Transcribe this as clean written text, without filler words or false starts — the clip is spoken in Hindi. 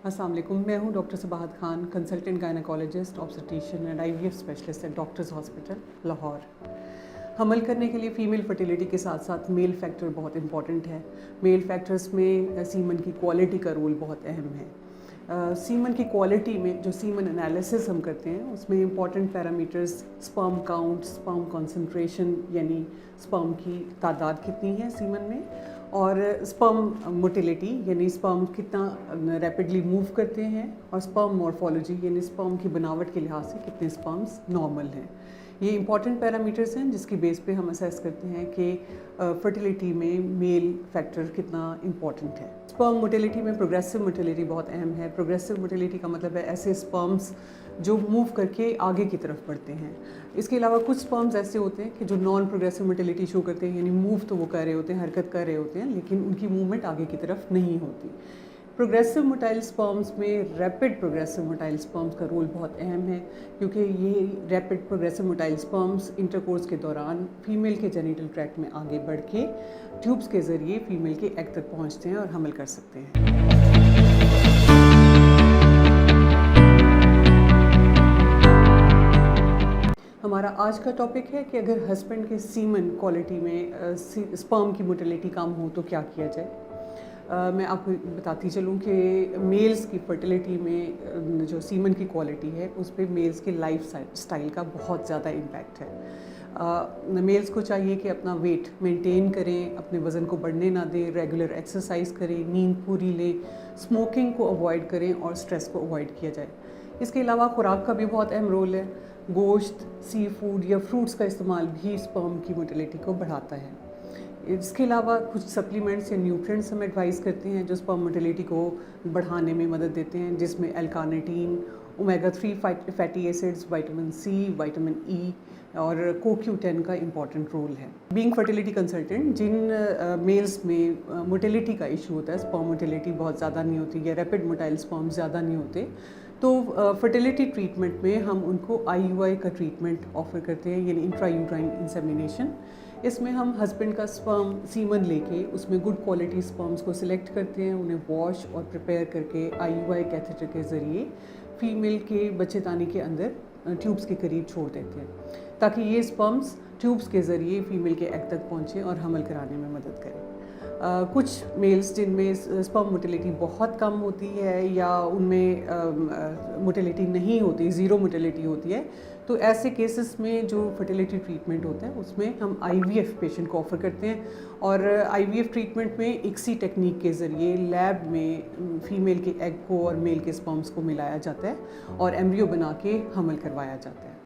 अस्सलाम वालेकुम। मैं हूं doctor Sabahat Khan, consultant gynaecologist, obstetrician and IVF specialist at Doctors Hospital Lahore. हमल करने के लिए फ़ीमेल फर्टिलिटी के साथ साथ मेल फैक्टर बहुत इंपॉर्टेंट है। मेल फैक्टर्स में सीमन की क्वालिटी का रोल बहुत अहम है। सीमन की क्वालिटी में जो सीमन एनालिसिस हम करते हैं उसमें important parameters sperm count, sperm concentration यानी स्पर्म की तादाद कितनी है सीमन में, और स्पर्म मोटिलिटी यानी स्पर्म कितना रैपिडली मूव करते हैं, और स्पर्म मॉर्फोलॉजी यानी स्पर्म की बनावट के लिहाज से कितने स्पर्म्स नॉर्मल हैं। ये इंपॉर्टेंट पैरामीटर्स हैं जिसकी बेस पे हम असेस करते हैं कि फर्टिलिटी में मेल फैक्टर कितना इंपॉर्टेंट है। स्पर्म मोटिलिटी में प्रोग्रेसिव मोटिलिटी बहुत अहम है। प्रोग्रेसिव मोटिलिटी का मतलब है ऐसे स्पर्म्स जो मूव करके आगे की तरफ बढ़ते हैं। इसके अलावा कुछ स्पर्म्स ऐसे होते हैं कि जो नॉन प्रोग्रेसिव मोटिलिटी शो करते हैं, यानी मूव तो वो कर रहे होते हैं, हरकत कर रहे होते हैं, लेकिन उनकी मूवमेंट आगे की तरफ नहीं होती। प्रोग्रेसिव मोटाइल स्पर्म्स में रैपिड प्रोग्रेसिव मोटाइल स्पर्म्स का रोल बहुत अहम है, क्योंकि ये rapid progressive motile sperms intercourse के दौरान फीमेल के जेनिटल ट्रैक्ट में आगे बढ़ के ट्यूब्स के ज़रिए फीमेल के एग तक पहुंचते हैं और हमल कर सकते हैं। हमारा आज का टॉपिक है कि अगर हस्बैंड के सीमन क्वालिटी में स्पर्म की मोटिलिटी कम हो तो क्या किया जाए। मैं आपको बताती चलूँ कि मेल्स की फर्टिलिटी में जो सीमन की क्वालिटी है उस पर मेल्स के लाइफ स्टाइल का बहुत ज़्यादा इम्पैक्ट है। मेल्स को चाहिए कि अपना वेट मेंटेन करें, अपने वज़न को बढ़ने ना दें, रेगुलर एक्सरसाइज करें, नींद पूरी लें, स्मोकिंग को अवॉइड करें और स्ट्रेस को अवॉइड किया जाए। इसके अलावा खुराक का भी बहुत अहम रोल है। गोश्त, सी फूड या फ्रूट्स का इस्तेमाल भी स्पर्म की मोटिलिटी को बढ़ाता है। इसके अलावा कुछ सप्लीमेंट्स या न्यूट्रिएंट्स हम एडवाइस करते हैं जो स्पर्म मोटिलिटी को बढ़ाने में मदद देते हैं, जिसमें L carnitine, omega 3 fatty acids, vitamin C, vitamin E और CoQ10 का इम्पॉर्टेंट रोल है। बीइंग फर्टिलिटी कंसल्टेंट, जिन मेल्स में मोटिलिटी का इशू होता है, स्पर्म मोटिलिटी बहुत ज़्यादा नहीं होती या रैपिड मोटाइल स्पर्म ज़्यादा नहीं होते, तो फर्टिलिटी ट्रीटमेंट में हम उनको IUI का ट्रीटमेंट ऑफ़र करते हैं, यानी इंट्रा यूट्राइन इंसेमिनेशन। इसमें हम हस्बैंड का स्पर्म सीमन लेके उसमें गुड क्वालिटी स्पर्म्स को सिलेक्ट करते हैं, उन्हें वॉश और प्रिपेयर करके IUI कैथेटर के ज़रिए फीमेल के बच्चेदानी के अंदर ट्यूब्स के करीब छोड़ देते हैं, ताकि ये स्पर्म्स ट्यूब्स के ज़रिए फीमेल के एग तक पहुँचें और हमल कराने में मदद करें। कुछ मेल्स जिनमें स्पर्म मोटिलिटी बहुत कम होती है या उनमें मोटिलिटी नहीं होती, ज़ीरो मोटिलिटी होती है, तो ऐसे केसेस में जो फर्टिलिटी ट्रीटमेंट होता है उसमें हम IVF पेशेंट को ऑफ़र करते हैं। और IVF ट्रीटमेंट में इक्सी टेक्निक के ज़रिए लैब में फीमेल के एग को और मेल के स्पर्म्स को मिलाया जाता है और एम्ब्रियो बना के हमल करवाया जाता है।